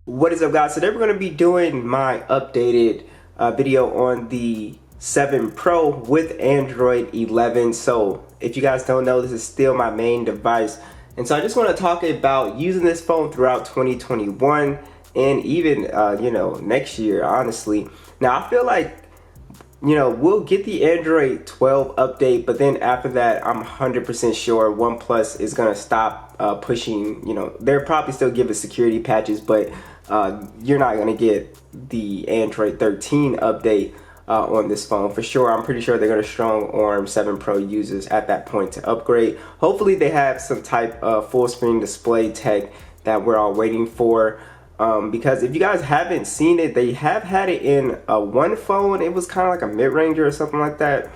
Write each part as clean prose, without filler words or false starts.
What is up, guys? Today we're going to be doing my updated video on the 7 Pro with Android 11. So if you guys don't know, this is still my main device, and so I just want to talk about using this phone throughout 2021 and even next year, honestly. Now I feel like we'll get the Android 12 update, but then after that, I'm 100% sure OnePlus is gonna stop pushing. They'll probably still give it security patches, but you're not gonna get the Android 13 update on this phone for sure. I'm pretty sure they're gonna strong arm 7 Pro users at that point to upgrade. Hopefully, they have some type of full screen display tech that we're all waiting for. Because if you guys haven't seen it, they have had it in one phone. It was kind of like a mid-ranger or something like that.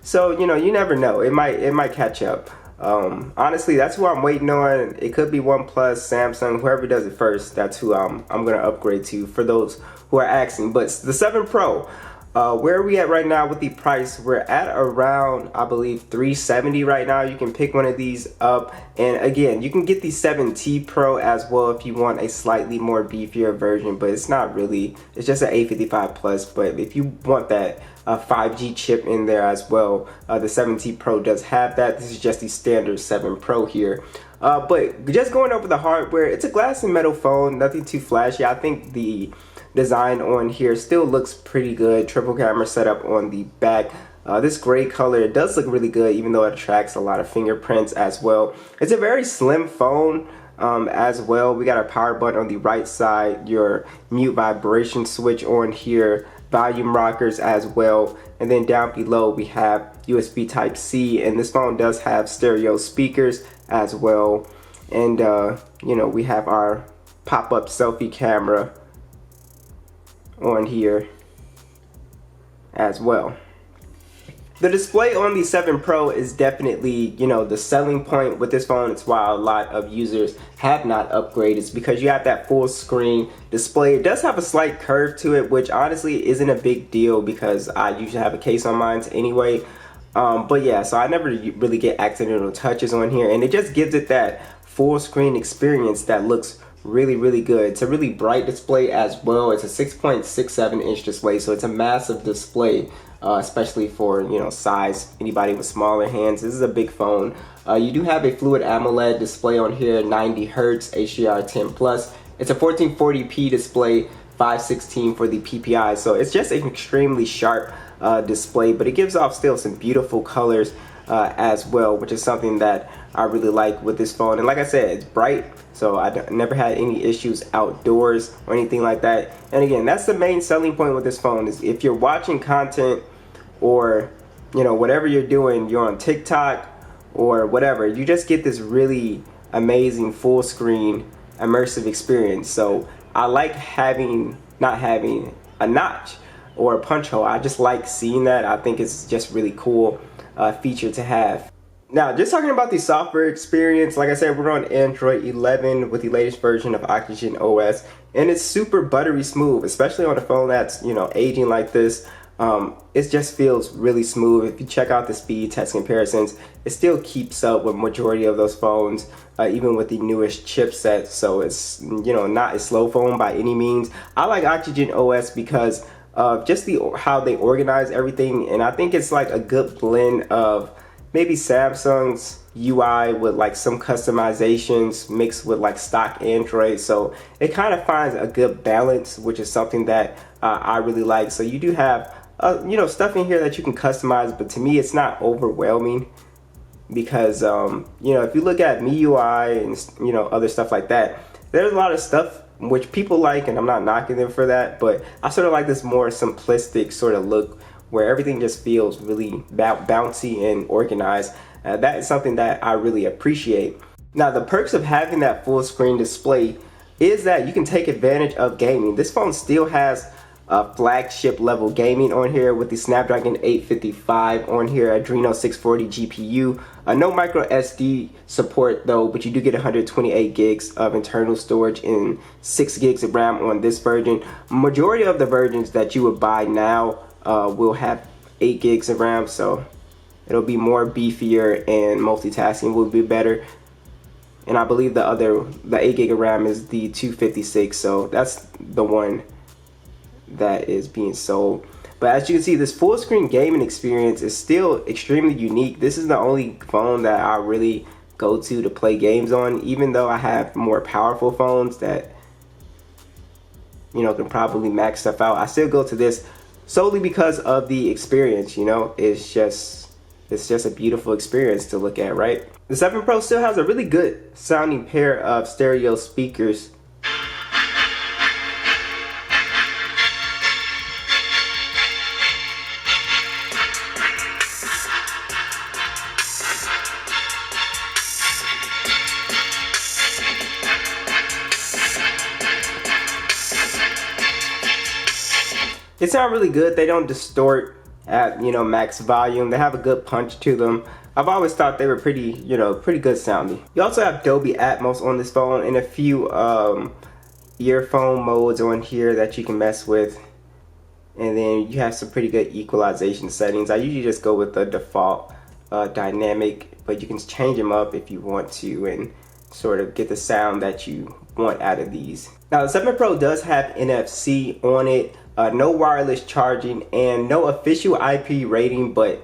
So you never know. It might catch up. Honestly, that's who I'm waiting on. It could be OnePlus, Samsung, whoever does it first. That's who I'm gonna upgrade to. For those who are asking, but the 7 Pro. Where are we at right now with the price? We're at around, I believe, $370 right now. You can pick one of these up, and again, you can get the 7T Pro as well if you want a slightly more beefier version, but it's not really, it's just an A55 Plus. But if you want that 5G chip in there as well, the 7T Pro does have that. This is just the standard 7 Pro here. But just going over the hardware, it's a glass and metal phone, nothing too flashy. I think the design on here still looks pretty good. Triple camera setup on the back. This gray color, it does look really good, even though it attracts a lot of fingerprints as well. It's a very slim phone as well. We got a power button on the right side, your mute vibration switch on here, volume rockers as well, and then down below we have USB Type C, and this phone does have stereo speakers as well. And we have our pop-up selfie camera on here as well. The display on the 7 Pro is definitely, the selling point with this phone. It's why a lot of users have not upgraded. It's because you have that full screen display. It does have a slight curve to it, which honestly isn't a big deal because I usually have a case on mine anyway. But yeah, so I never really get accidental touches on here, and it just gives it that full screen experience that looks really good. It's a really bright display as well. It's a 6.67 inch display, so it's a massive display, especially for size, anybody with smaller hands. This is a big phone. You do have a fluid AMOLED display on here, 90 hertz, HDR10 plus. It's a 1440p display, 516 for the PPI, so it's just an extremely sharp display, but it gives off still some beautiful colors as well, which is something that I really like with this phone. And like I said, it's bright, so I never had any issues outdoors or anything like that. And again, that's the main selling point with this phone, is if you're watching content or whatever you're doing, you're on TikTok or whatever, you just get this really amazing full screen immersive experience. So I like not having a notch or a punch hole. I just like seeing that. I think it's just really cool feature to have. Now, just talking about the software experience, like I said, we're on Android 11 with the latest version of Oxygen OS, and it's super buttery smooth, especially on a phone that's aging like this. It just feels really smooth. If you check out the speed test comparisons, it still keeps up with majority of those phones, even with the newest chipset. So it's not a slow phone by any means. I like Oxygen OS because of just how they organize everything, and I think it's like a good blend of maybe Samsung's UI with like some customizations mixed with like stock Android. So it kind of finds a good balance, which is something that I really like. So you do have stuff in here that you can customize, but to me it's not overwhelming because if you look at MIUI and other stuff like that, there's a lot of stuff which people like, and I'm not knocking them for that, but I sort of like this more simplistic sort of look where everything just feels really bouncy and organized. That is something that I really appreciate. Now, the perks of having that full screen display is that you can take advantage of gaming. This phone still has flagship level gaming on here with the Snapdragon 855 on here, Adreno 640 GPU. No micro SD support though, but you do get 128 gigs of internal storage and 6 gigs of RAM on this version. Majority of the versions that you would buy now will have 8 gigs of RAM, so it'll be more beefier and multitasking will be better. and I believe the 8 gig of RAM is the 256. So that's the one that is being sold. But as you can see, this full screen gaming experience is still extremely unique. This is the only phone that I really go to play games on, even though I have more powerful phones that, you know, can probably max stuff out. I still go to this solely because of the experience. You know, it's just a beautiful experience to look at, right? The 7 Pro still has a really good sounding pair of stereo speakers. They sound really good. They don't distort at, you know, max volume. They have a good punch to them. I've always thought they were pretty good sounding. You also have Dolby Atmos on this phone and a few earphone modes on here that you can mess with. And then you have some pretty good equalization settings. I usually just go with the default dynamic, but you can change them up if you want to and sort of get the sound that you want out of these. Now the 7 Pro does have NFC on it. No wireless charging and no official IP rating, but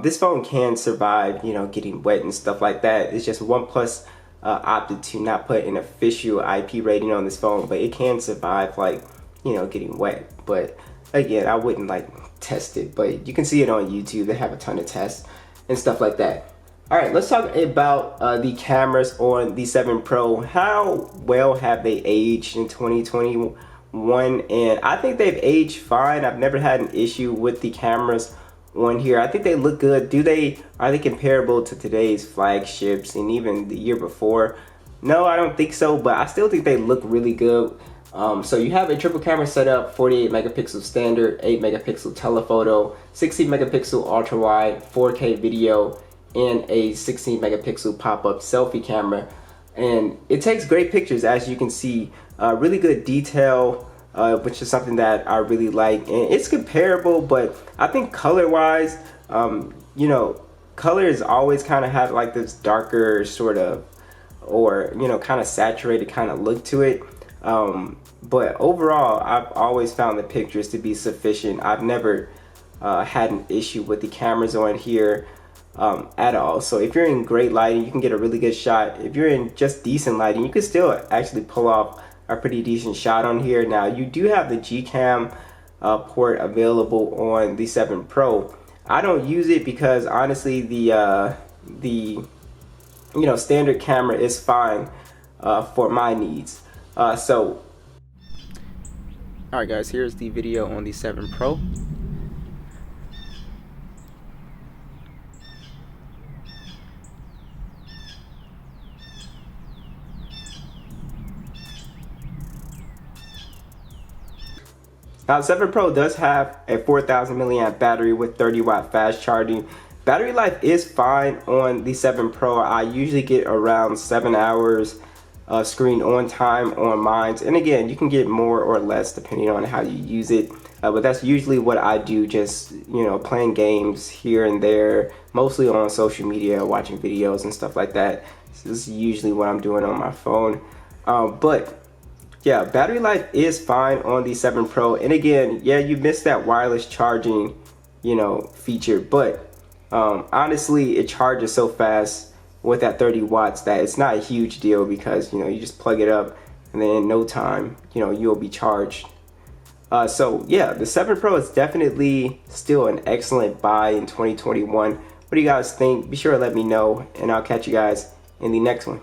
this phone can survive, you know, getting wet and stuff like that. It's just OnePlus opted to not put an official IP rating on this phone, but it can survive, like, you know, getting wet. But again, I wouldn't like test it, but you can see it on YouTube. They have a ton of tests and stuff like that. All right, let's talk about the cameras on the 7 Pro. How well have they aged in 2021? And I think they've aged fine. I've never had an issue with the cameras on here. I think they look good. Are they comparable to today's flagships and even the year before? No, I don't think so, but I still think they look really good. So you have a triple camera setup, 48 megapixel standard, 8 megapixel telephoto, 16 megapixel ultra wide, 4K video, and a 16 megapixel pop-up selfie camera. And it takes great pictures, as you can see. Really good detail, which is something that I really like. And it's comparable, but I think color-wise, you know, colors always kind of have like this darker sort of, or, you know, kind of saturated kind of look to it. But overall, I've always found the pictures to be sufficient. I've never had an issue with the cameras on here at all. So if you're in great lighting, you can get a really good shot. If you're in just decent lighting, you can still actually pull off a pretty decent shot on here. Now you do have the Gcam port available on the 7 Pro. I don't use it because honestly the you know, standard camera is fine for my needs. So alright guys, here's the video on the 7 Pro. Now the 7 Pro does have a 4,000 milliamp battery with 30 watt fast charging. Battery life is fine on the 7 Pro. I usually get around 7 hours screen on time on mine. And again, you can get more or less depending on how you use it. But that's usually what I do, just, you know, playing games here and there, mostly on social media, watching videos and stuff like that. So this is usually what I'm doing on my phone. But yeah, battery life is fine on the 7 Pro. And again, yeah, you missed that wireless charging, you know, feature. But honestly, it charges so fast with that 30 watts that it's not a huge deal, because, you know, you just plug it up and then in no time, you know, you'll be charged. So yeah, the 7 Pro is definitely still an excellent buy in 2021. What do you guys think? Be sure to let me know, and I'll catch you guys in the next one.